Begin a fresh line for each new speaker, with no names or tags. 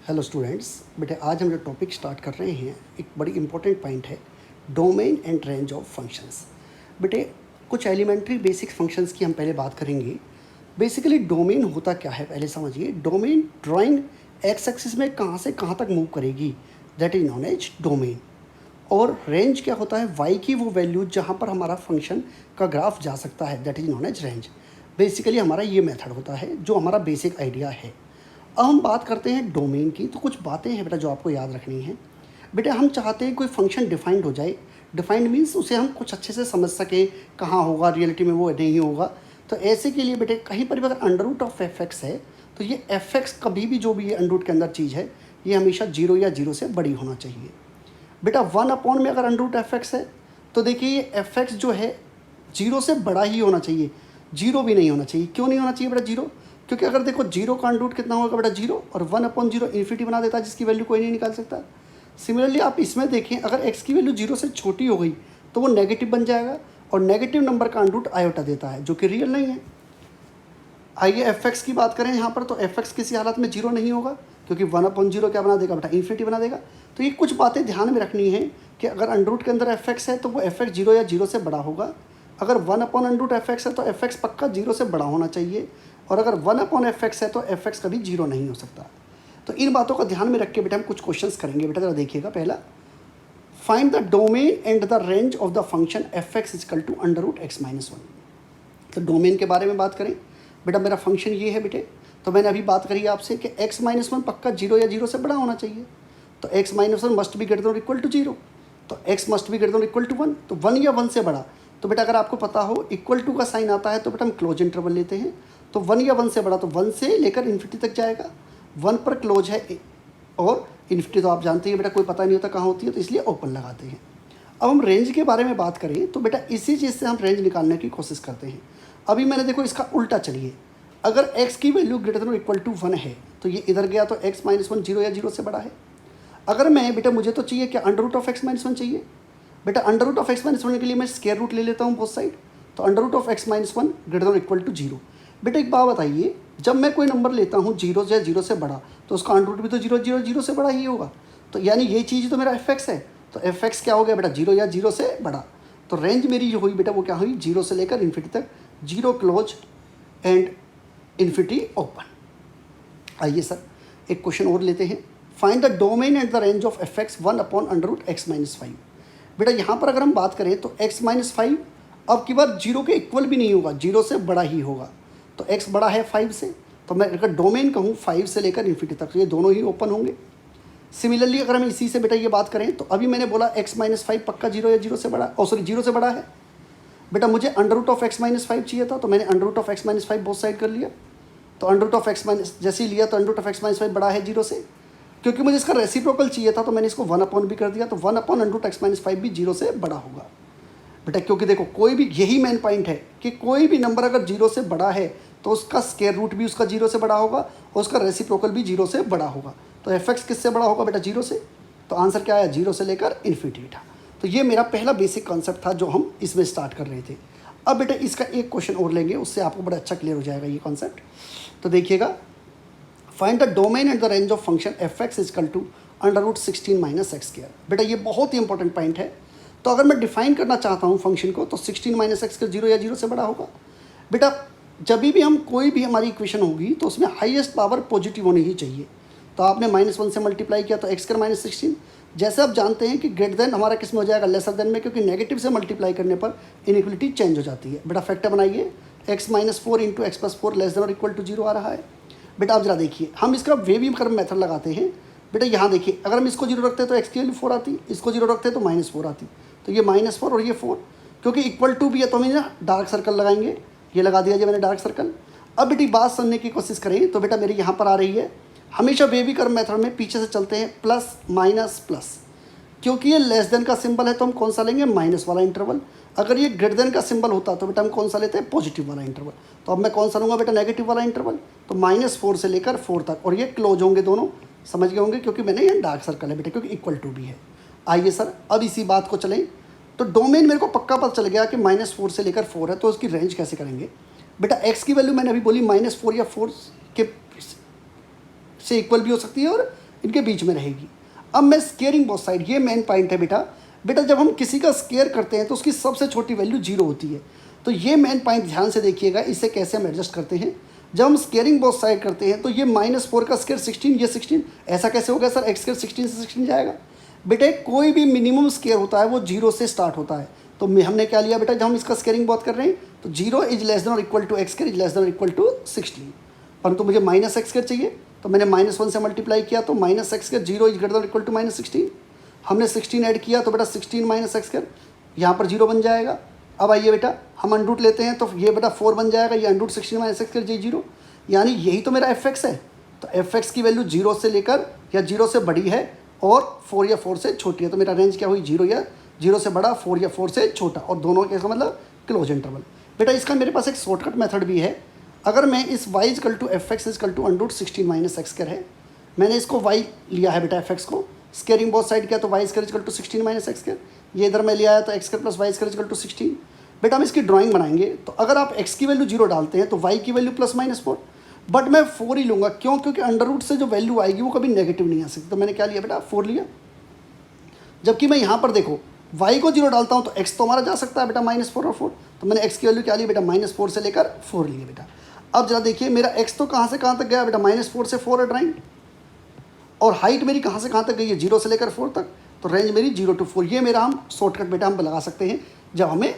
Hello students, बेटे आज हम जो टॉपिक स्टार्ट कर रहे हैं एक बड़ी इंपॉर्टेंट पॉइंट है, domain and range of functions. बेटे कुछ एलिमेंट्री बेसिक फंक्शंस की हम पहले बात करेंगे। बेसिकली डोमेन होता क्या है पहले समझिए। डोमेन ड्राइंग एक्स एक्सिस में कहाँ से कहाँ तक मूव करेगी, that is known as domain. और रेंज क्या होता है, वाई की वो वैल्यू जहाँ पर हमारा फंक्शन का ग्राफ जा सकता है, that is known as range. Basically हमारा ये मेथड होता है जो हमारा बेसिक आइडिया है। अब हम बात करते हैं डोमेन की, तो कुछ बातें हैं बेटा जो आपको याद रखनी है। बेटा हम चाहते हैं कोई फंक्शन डिफाइंड हो जाए। डिफाइंड मीन्स उसे हम कुछ अच्छे से समझ सकें, कहाँ होगा रियलिटी में वो नहीं होगा। तो ऐसे के लिए बेटे कहीं पर भी अगर under root of F X है तो ये एफ एक्स कभी भी जो भी अंडर रूट के अंदर चीज़ है ये हमेशा जीरो या जीरो से बड़ी होना चाहिए। बेटा 1 में अगर अंडर रूट एफ एक्स है तो देखिए ये एफ एक्स जो है जीरो से बड़ा ही होना चाहिए, जीरो भी नहीं होना चाहिए। क्यों नहीं होना चाहिए बेटा जीरो? क्योंकि अगर देखो जीरो का अंडर रूट कितना होगा बेटा जीरो, और 1/0 इन्फिनिटी बना देता है जिसकी वैल्यू कोई नहीं निकाल सकता। सिमिलरली आप इसमें देखें, अगर एक्स की वैल्यू जीरो से छोटी हो गई तो वो नेगेटिव बन जाएगा, और नेगेटिव नंबर का अंडर रूट आयोटा देता है जो कि रियल नहीं है। आइए एफ एक्स की बात करें यहाँ पर, तो एफ एक्स किसी हालत में जीरो नहीं होगा क्योंकि 1/0 क्या बना देगा बेटा, इन्फिनिटी बना देगा। तो ये कुछ बातें ध्यान में रखनी है कि अगर अंडर रूट के अंदर एफ एक्स है तो वो एफ एक्स जीरो या जीरो से बड़ा होगा। अगर 1/√f है तो एफ एक्स पक्का जीरो से बड़ा होना चाहिए, और अगर 1/f है तो एफ एक्स कभी जीरो नहीं हो सकता। तो इन बातों का ध्यान में रख के बेटा हम कुछ क्वेश्चंस करेंगे। बेटा जरा देखिएगा, पहला find the domain and the range of the function f x equal to √x-1। तो डोमेन के बारे में बात करें, बेटा मेरा फंक्शन ये है बेटे, तो मैंने अभी बात करी आपसे कि x-1 पक्का जीरो या जीरो से बड़ा होना चाहिए। तो x-1 must be greater than और इक्वल टू जीरो, तो x must be greater than और इक्वल टू 1, तो 1 या 1 से बड़ा। तो बेटा अगर आपको पता हो इक्वल टू का साइन आता है तो बेटा हम क्लोज इंटरवल लेते हैं, तो 1 या 1 से बड़ा, तो 1 से लेकर इन्फिनिटी तक जाएगा। 1 पर क्लोज है और इन्फिनिटी तो आप जानते हैं बेटा कोई पता नहीं होता कहाँ होती है, तो इसलिए ओपन लगाते हैं। अब हम रेंज के बारे में बात करें तो बेटा इसी चीज़ से हम रेंज निकालने की कोशिश करते हैं। अभी मैंने देखो इसका उल्टा चलिए, अगर x की वैल्यू ग्रेटर देन और इक्वल टू 1 है तो ये इधर गया, तो x-1 जीरो या जीरो से बड़ा है। अगर मैं बेटा मुझे तो चाहिए क्या, अंडर रूट ऑफ x-1 चाहिए। बेटा अंडर रूट ऑफ x-1 के लिए मैं स्क्वायर रूट ले लेता हूँ बोथ साइड, तो under root of x-1 greater than equal to zero. बेटा एक बात बताइए, जब मैं कोई नंबर लेता हूँ जीरो या जीरो से बड़ा तो उसका अंडर रूट भी तो जीरो जीरो जीरो से बड़ा ही होगा। तो यानी ये चीज़ तो मेरा एफ एक्स है, तो एफ एक्स क्या हो गया बेटा, जीरो या जीरो से बड़ा। तो रेंज मेरी जो हुई बेटा वो क्या हुई, जीरो से लेकर इन्फिनिटी तक, zero close and infinity open. आइए सर एक क्वेश्चन और लेते हैं, find the domain and the range of F x 1/√x-5। बेटा यहाँ पर अगर हम बात करें तो x-5 अब की बार जीरो के इक्वल भी नहीं होगा, जीरो से बड़ा ही होगा। तो x बड़ा है 5 से, तो मैं अगर डोमेन कहूँ 5 से लेकर इन्फिनिटी तक, तो ये दोनों ही ओपन होंगे। सिमिलरली अगर हम इसी से बेटा ये बात करें तो अभी मैंने बोला x-5 पक्का जीरो या जीरो से बड़ा, जीरो से बड़ा है। बेटा मुझे अंडर रूट ऑफ x-5 चाहिए था, तो मैंने under root of x-5 both side कर लिया। तो अंडर रूट ऑफ x- जैसे ही लिया तो अंडर रूट ऑफ x-5 बड़ा है जीरो से। क्योंकि मुझे इसका रेसिप्रोकल चाहिए था तो मैंने इसको 1 भी कर दिया, तो 1/√x-5 भी जीरो से बड़ा होगा। बेटा क्योंकि देखो कोई भी, यही मेन पॉइंट है कि कोई भी नंबर अगर जीरो से बड़ा है तो उसका स्क्वायर रूट भी उसका जीरो से बड़ा होगा और उसका रेसिप्रोकल भी जीरो से बड़ा होगा। तो एफ एक्स किससे बड़ा होगा बेटा, जीरो से। तो आंसर क्या आया, जीरो से लेकर इन्फिनिटी था। तो ये मेरा पहला बेसिक कॉन्सेप्ट था जो हम इसमें स्टार्ट कर रहे थे। अब बेटा इसका एक क्वेश्चन और लेंगे, उससे आपको बड़ा अच्छा क्लियर हो जाएगा ये कॉन्सेप्ट। तो देखिएगा, find the domain and the range of function f x equal to √16 - x²। बेटा ये बहुत ही इंपॉर्टेंट पॉइंट है। तो अगर मैं डिफाइन करना चाहता हूँ फंक्शन को तो 16 - x जीरो या जीरो से बड़ा होगा। बेटा जब भी हम कोई भी हमारी इक्वेशन होगी तो उसमें हाईएस्ट पावर पॉजिटिव होनी ही चाहिए। तो आपने -1 से मल्टीप्लाई किया तो x² -16, जैसे आप जानते हैं कि ग्रेटर देन हमारा किस में हो जाएगा, लेसर देन में, क्योंकि नेगेटिव से मल्टीप्लाई करने पर इनइक्वलिटी चेंज हो जाती है। बेटा फैक्टर बनाइए, x - 4 × x + 4 लेस देन और इक्वल टू जीरो आ रहा है। बेटा आप जरा देखिए, हम इसका वे भी कर मेथड लगाते हैं। बेटा यहाँ देखिए, अगर हम इसको जीरो रखते हैं तो x की वैल्यू 4 आती, इसको जीरो रखते हैं तो -4 आती। तो ये -4 और ये 4, क्योंकि इक्वल टू भी है तो हम ना डार्क सर्कल लगाएंगे। ये लगा दिया जी मैंने डार्क सर्कल। अब बेटी बात सुनने की कोशिश करें तो बेटा मेरी यहाँ पर आ रही है, हमेशा वे भी कर मेथड में पीछे से चलते हैं, प्लस माइनस प्लस। क्योंकि ये लेस देन का सिंबल है तो हम कौन सा लेंगे, माइनस वाला इंटरवल। अगर ये ग्रेटर देन का सिंबल होता तो बेटा हम कौन सा लेते हैं, पॉजिटिव वाला इंटरवल। तो अब मैं कौन सा लूँगा बेटा, नेगेटिव वाला इंटरवल। तो -4 से लेकर 4 तक, और ये क्लोज होंगे दोनों, समझ गए होंगे, क्योंकि मैंने ये डार्क सर्कल है बेटा, क्योंकि इक्वल टू भी है। आइए सर अब इसी बात को चलें, तो डोमेन मेरे को पक्का पता चल गया कि -4 से लेकर 4 है, तो उसकी रेंज कैसे करेंगे। बेटा x की वैल्यू मैंने अभी बोली -4 या 4 के से इक्वल भी हो सकती है और इनके बीच में रहेगी। अब मैं स्केयरिंग बोथ साइड, ये मेन पॉइंट है बेटा। बेटा जब हम किसी का स्केयर करते हैं तो उसकी सबसे छोटी वैल्यू 0 होती है। तो ये मेन पॉइंट ध्यान से देखिएगा, इसे कैसे हम एडजस्ट करते हैं। जब हम स्केयरिंग बोथ साइड करते हैं तो ये -4 का स्केयर 16, ये 16, ऐसा कैसे होगा सर? एक्स स्केयर 16 से 16 जाएगा। बेटे कोई भी मिनिमम स्केयर होता है वो 0 से स्टार्ट होता है। तो हमने क्या लिया बेटा, जब हम इसका स्केयरिंग बहुत कर रहे हैं तो 0 इज लेस देन और equal to x square is less than और इक्वल टू 16, परंतु मुझे माइनस एक्स स्केयर चाहिए तो मैंने -1 से मल्टीप्लाई किया तो minus x square 0 is greater than equal to -16। हमने 16 ऐड किया तो बेटा 16 माइनस एक्स स्केयर, यहाँ पर 0 बन जाएगा। अब आइए बेटा हम अंडरूट लेते हैं तो ये बेटा 4 बन जाएगा, ये अंडरूट 16 माइनस एक्स स्केयर 0, यानी यही तो मेरा एफ एक्स है। तो एफ एक्स की वैल्यू 0 से लेकर या 0 से बड़ी है और 4 या 4 से छोटी है। तो मेरा रेंज क्या हुई? 0 या 0 से बड़ा, 4 या 4 से छोटा, और दोनों के इसका मतलब क्लोज इंटरवल। बेटा इसका मेरे पास एक शॉर्टकट मेथड भी है। अगर मैं इस y equal to f x equal to under root 16 minus x square है, मैंने इसको y लिया है बेटा एफ एक्स को, स्केयरिंग बोथ साइड किया तो y square equal to 16 minus x square, ये इधर मैं लिया आया तो x square plus y square equal to 16। बेटा हम इसकी ड्राइंग बनाएंगे तो अगर आप x की वैल्यू 0 डालते हैं तो y की वैल्यू +-4, बट मैं 4 ही लूँगा। क्यों? क्योंकि अंडररूट से जो वैल्यू आएगी वो कभी नेगेटिव नहीं आ सकती। तो मैंने क्या लिया बेटा? 4 लिया। जबकि मैं यहाँ पर देखो y को 0 डालता हूँ तो x तो हमारा जा सकता है बेटा -4 और 4, तो मैंने x की वैल्यू क्या ली बेटा? -4 से लेकर 4 लिए बेटा। अब जरा देखिए मेरा x तो कहाँ से कहाँ तक गया बेटा? -4 से 4 है ड्राइंग, और हाइट मेरी कहाँ से कहाँ तक गई है? 0 से लेकर 4 तक। तो रेंज मेरी 0 to 4, ये मेरा हम शॉर्टकट बेटा हम लगा सकते हैं जब हमें